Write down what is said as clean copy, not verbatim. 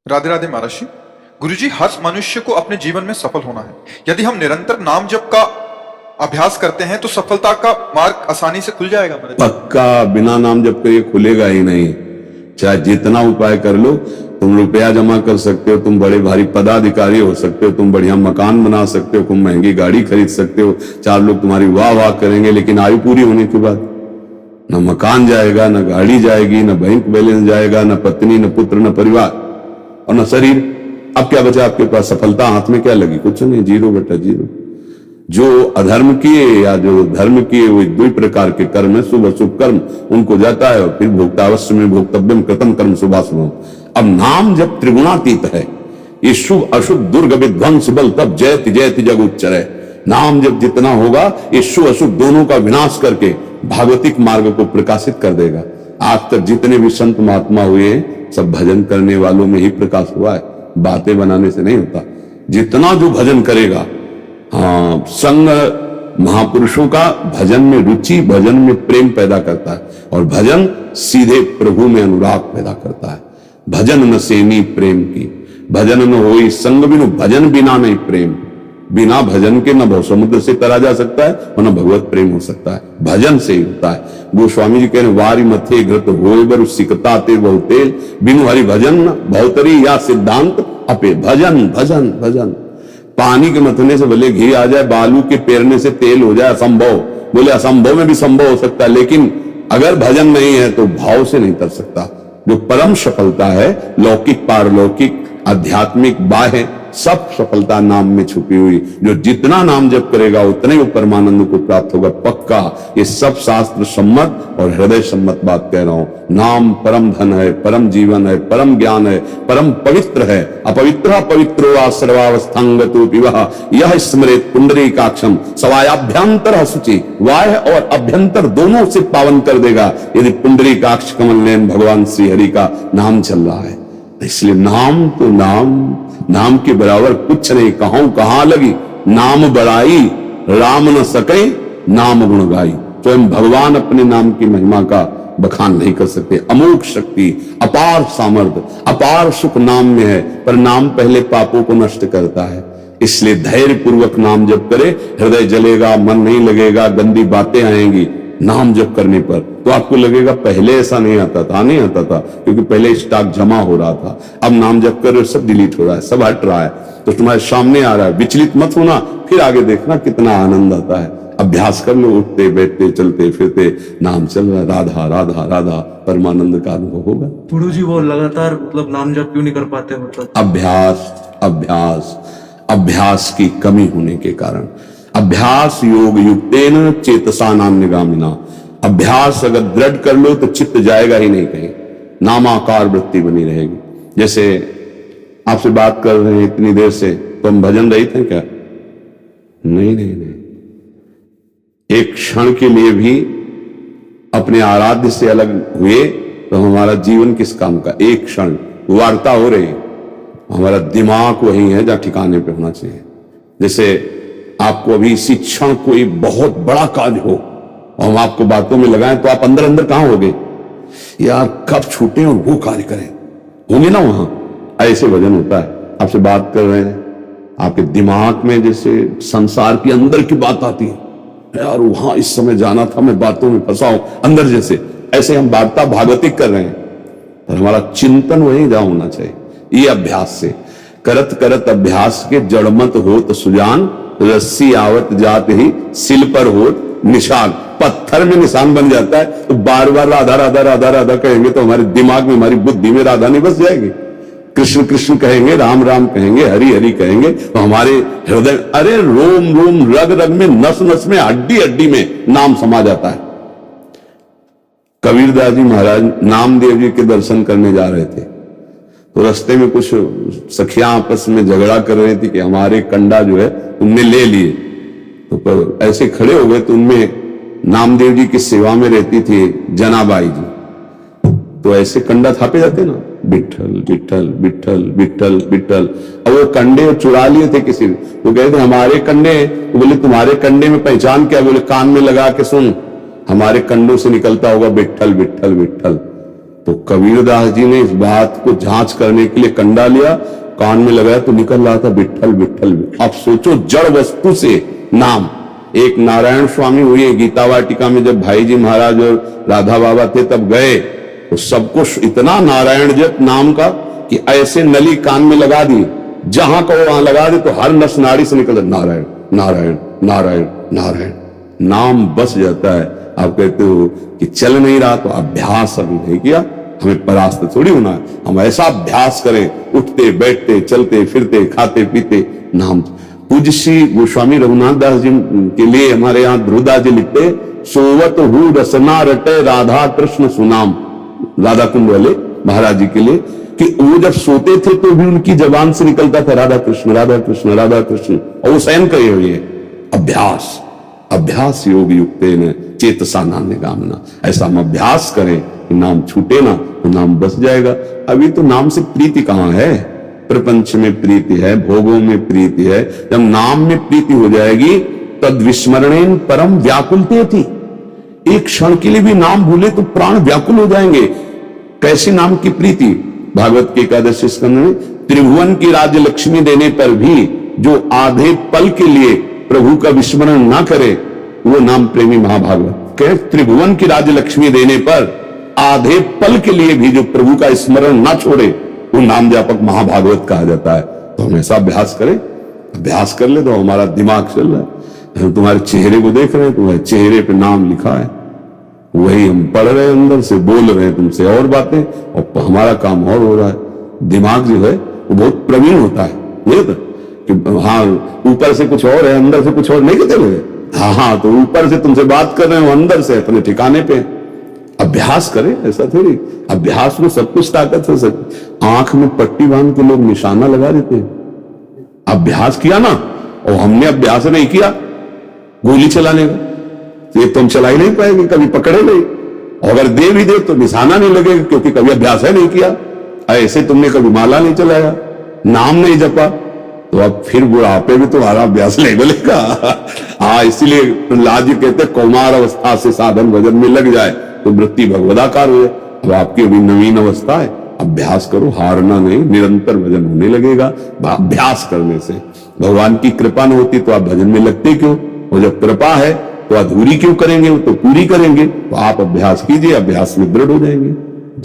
राधे राधे महाराज जी। गुरुजी, हर मनुष्य को अपने जीवन में सफल होना है। यदि हम निरंतर नाम जप का अभ्यास करते हैं तो सफलता का मार्ग आसानी से खुल जाएगा महाराज। पक्का बिना नाम जप के ये खुलेगा ही नहीं। चाहे जितना उपाय कर लो, तुम रुपया जमा कर सकते हो, तुम बड़े भारी पदाधिकारी हो सकते हो, तुम बढ़िया मकान बना सकते हो, तुम महंगी गाड़ी खरीद सकते हो, चार लोग तुम्हारी वाह वाह करेंगे, लेकिन आयु पूरी होने के बाद न मकान जाएगा, न गाड़ी जाएगी, न बैंक बैलेंस जाएगा, न पत्नी, न पुत्र, न परिवार और न शरीर। अब क्या बचा आपके पास? सफलता हाथ में क्या लगी? कुछ नहीं, जीरो बेटा जीरो। जो अधर्म किए या जो धर्म किए, वो दो प्रकार के कर्म है, शुभ अशुभ कर्म, उनको जाता है। और फिर भोक्तावश्य में भोक्तव्यम कृतम कर्म शुभाशुभम। अब नाम जब त्रिगुणातीत है, ये शुभ अशुभ दुर्ग विध्वंस बल तब जयति जयति जग उच्चरय। नाम जब जितना होगा, ये शुभ अशुभ दोनों का विनाश करके भागवतिक मार्ग को प्रकाशित कर देगा। आज तक जितने भी संत महात्मा हुए हैं, सब भजन करने वालों में ही प्रकाश हुआ है, बातें बनाने से नहीं होता। जितना जो भजन करेगा, हाँ, संग महापुरुषों का भजन में रुचि, भजन में प्रेम पैदा करता है, और भजन सीधे प्रभु में अनुराग पैदा करता है। भजन न सेनी प्रेम की, भजन न होई संग बिनु, भजन बिना नहीं प्रेम। बिना भजन के न भव समुद्र से तरा जा सकता है और न भगवत प्रेम हो सकता है, भजन से ही होता है। गोस्वामी जी कह रहे, वारी मथे घृत होए बर सिकता ते बहु तेल, बिनु हरि भजन भवतरी या सिद्धांत अपे। भजन भजन भजन। पानी के मथने से भले घी आ जाए, बालू के पेरने से तेल हो जाए, असंभव। बोले असंभव में भी संभव हो सकता है, लेकिन अगर भजन नहीं है तो भाव से नहीं तर सकता। जो परम सफलता है, लौकिक पारलौकिक आध्यात्मिक बाह्य, सब सफलता नाम में छुपी हुई। जो जितना नाम जप करेगा उतने ही परमानंद को प्राप्त होगा, पक्का। ये सब शास्त्र सम्मत और हृदय सम्मत बात कह रहा हूं। नाम परम धन है, परम जीवन है, परम ज्ञान है, परम पवित्र है। अपवित्र पवित्रो वा सर्वावस्थांगतो पिबः यह स्मरेत पुंडरीकाक्षम सवायाभ्यंतर शुचि। बाह्य और अभ्यंतर दोनों से पावन कर देगा यदि पुंडरीकाक्ष कमल नयन भगवान श्री हरि का नाम चल रहा है। इसलिए नाम तो नाम के बराबर कुछ नहीं। कहूं कहां लगी नाम बड़ाई, राम न सके नाम गुण गाई। स्वयं भगवान अपने नाम की महिमा का बखान नहीं कर सकते। अमोघ शक्ति, अपार सामर्थ्य, अपार सुख नाम में है, पर नाम पहले पापों को नष्ट करता है। इसलिए धैर्य पूर्वक नाम जप करे, हृदय जलेगा, मन नहीं लगेगा, गंदी बातें आएंगी नाम जप करने पर। तो आपको लगेगा पहले ऐसा नहीं आता था, नहीं आता था, क्योंकि पहले स्टॉक जमा हो रहा था। अब नाम जप कर सब डिलीट हो रहा है, सब हट रहा है, तो तुम्हारे सामने आ रहा है। विचलित मत होना, फिर आगे देखना कितना आनंद आता है। अभ्यास कर लो, उठते बैठते चलते फिरते नाम चल रहा है, राधा राधा राधा, परमानंद का अनुभव होगा। गुरु जी, वो लगातार मतलब नाम जप क्यों नहीं कर पाते? मतलब अभ्यास अभ्यास अभ्यास की कमी होने के कारण। अभ्यास योग युक्तेन चेतसा नान्यगामिना। अभ्यास अगर दृढ़ कर लो तो चित्त जाएगा ही नहीं कहीं, नामाकार वृत्ति बनी रहेगी। जैसे आपसे बात कर रहे हैं इतनी देर से, तो हम भजन रहित हैं क्या? नहीं नहीं नहीं। एक क्षण के लिए भी अपने आराध्य से अलग हुए तो हमारा जीवन किस काम का? एक क्षण वार्ता हो रही, हमारा दिमाग वही है जहां ठिकाने पे होना चाहिए। जैसे आपको अभी इसी क्षण कोई बहुत बड़ा कार्य हो और हम आपको बातों में लगाएं तो आप अंदर अंदर कहां होगे? यार कब छूटे और वो कार्य करें, होंगे ना वहां। ऐसे भजन होता है। आपसे बात कर रहे हैं, आपके दिमाग में जैसे संसार की अंदर की बात आती है, यार वहां इस समय जाना था, मैं बातों में फंसा हूं अंदर जैसे। ऐसे हम वार्ता भागवतिक कर रहे हैं, पर हमारा चिंतन वहीं जहां होना चाहिए। ये अभ्यास से करत करत अभ्यास के जड़मत होत सुजान, रस्सी आवत जात ही सिल पर होत निशान। पत्थर में निशान बन जाता है, तो बार बार राधा राधा राधा राधा कहेंगे तो हमारे दिमाग में, हमारी बुद्धि में राधा नहीं बस जाएगी। कृष्ण कृष्ण कहेंगे, राम राम कहेंगे, हरि हरि कहेंगे, तो हमारे हृदय, अरे रोम रोम रग रग में, नस नस में, हड्डी हड्डी में नाम समा जाता है। कबीरदास जी महाराज नामदेव जी के दर्शन करने जा रहे थे, तो रास्ते में कुछ सखियां आपस में झगड़ा कर रही थी कि हमारे कंडा जो है तुमने ले लिए। तो ऐसे खड़े हो गए, तो उनमें नामदेव जी की सेवा में रहती थी जनाबाई जी, तो ऐसे कंडा थापे जाते ना, विठल विठल विठल विठल विठल। अब वो कंडे चुरा लिए थे किसी, तो कहते हमारे कंडे। तो बोले तुम्हारे कंडे में पहचान क्या? बोले कान में लगा के सुन, हमारे कंडों से निकलता होगा विठल विठल विठल। तो कबीरदास जी ने इस बात को जांच करने के लिए कंडा लिया, कान में लगाया तो निकल रहा था विट्ठल विट्ठल। अब सोचो जड़ वस्तु से नाम। एक नारायण स्वामी हुए गीता वाटिका में, जब भाई जी महाराज और राधा बाबा थे तब गए तो सबको इतना नारायण जप नाम का कि ऐसे नली कान में लगा दी, जहां कहो वहां लगा दे तो हर नस नाड़ी से निकल नारायण नारायण नारायण नारायण, नाम बस जाता है। आप कहते हो कि चल नहीं रहा, तो अभ्यास अभी नहीं किया, हमें परास्त थोड़ी होना है। हम ऐसा अभ्यास करें, उठते बैठते चलते फिरते खाते पीते नाम। पूज्य श्री गोस्वामी रघुनाथ दास जी के लिए हमारे यहाँ ध्रुवदास जी लिखते, सोवत हूँ रसना रटे राधा कृष्ण सुनाम, राधा कुंड वाले महाराज जी के लिए, कि वो जब सोते थे तो भी उनकी जबान से निकलता था राधा कृष्ण राधा कृष्ण राधा कृष्ण, और वो सहन करे हुए अभ्यास। अभ्यास योग युक्ते न चेतसा नान्य गामना। ऐसा हम अभ्यास करें कि नाम छूटे ना, तो नाम बस जाएगा। अभी तो नाम से प्रीति कहां है, प्रपंच में प्रीति है, भोगों में प्रीति है। जब नाम में प्रीति हो जाएगी तद विस्मरणेन परम व्याकुलते थी। एक क्षण के लिए भी नाम भूले तो प्राण व्याकुल हो जाएंगे। कैसी नाम की प्रीति, भागवत के एकादश स्कंद में, त्रिभुवन की राज्य लक्ष्मी देने पर भी जो आधे पल के लिए प्रभु का विस्मरण ना करे वो नाम प्रेमी महाभागवत। कहे त्रिभुवन की राज्य लक्ष्मी देने पर आधे पल के लिए भी जो प्रभु का स्मरण ना छोड़े वो नाम जापक महाभागवत कहा जाता है। तो हम ऐसा अभ्यास करें, अभ्यास कर ले तो हमारा दिमाग चल रहा है। हम तुम्हारे चेहरे को देख रहे हैं, तुम्हारे चेहरे पे नाम लिखा है, वही हम पढ़ रहे हैं, अंदर से बोल रहे हैं तुमसे और बातें, और हमारा काम और हो रहा है। दिमाग जो है वो बहुत प्रवीण होता है, नहीं होता कि हाँ ऊपर से कुछ और है अंदर से कुछ और, नहीं कहते लोग। हाँ तो ऊपर से तुमसे बात कर रहे हो, अंदर से अपने ठिकाने पे। अभ्यास करें, ऐसा थोड़ी अभ्यास में सब कुछ ताकत हो सकती। आंख में पट्टी बांध के लोग निशाना लगा देते हैं, अभ्यास किया ना, और हमने अभ्यास नहीं किया गोली चलाने का, तो ये तुम चला ही नहीं पाएंगे, कभी पकड़े नहीं। और अगर दे भी दे तो निशाना नहीं लगेगा, क्योंकि कभी अभ्यास है नहीं किया। ऐसे तुमने कभी माला नहीं चलाया, नाम नहीं जपा, तो अब फिर बुढ़ापे में तुम्हारा अभ्यास नहीं मिलेगा। हाँ, इसीलिए प्रहलाद जी कहते कौमार अवस्था से साधन भजन में लग जाए तो वृत्ति भगवदाकार हो जाए। अब आपकी अभी नवीन अवस्था है, अभ्यास करो, हारना नहीं, निरंतर भजन होने लगेगा। अभ्यास करने से भगवान की कृपा न होती तो आप भजन में लगते क्यों? और जब कृपा है तो अधूरी क्यों करेंगे, वो तो पूरी करेंगे। तो आप अभ्यास कीजिए, अभ्यास में दृढ़ हो जाएंगे।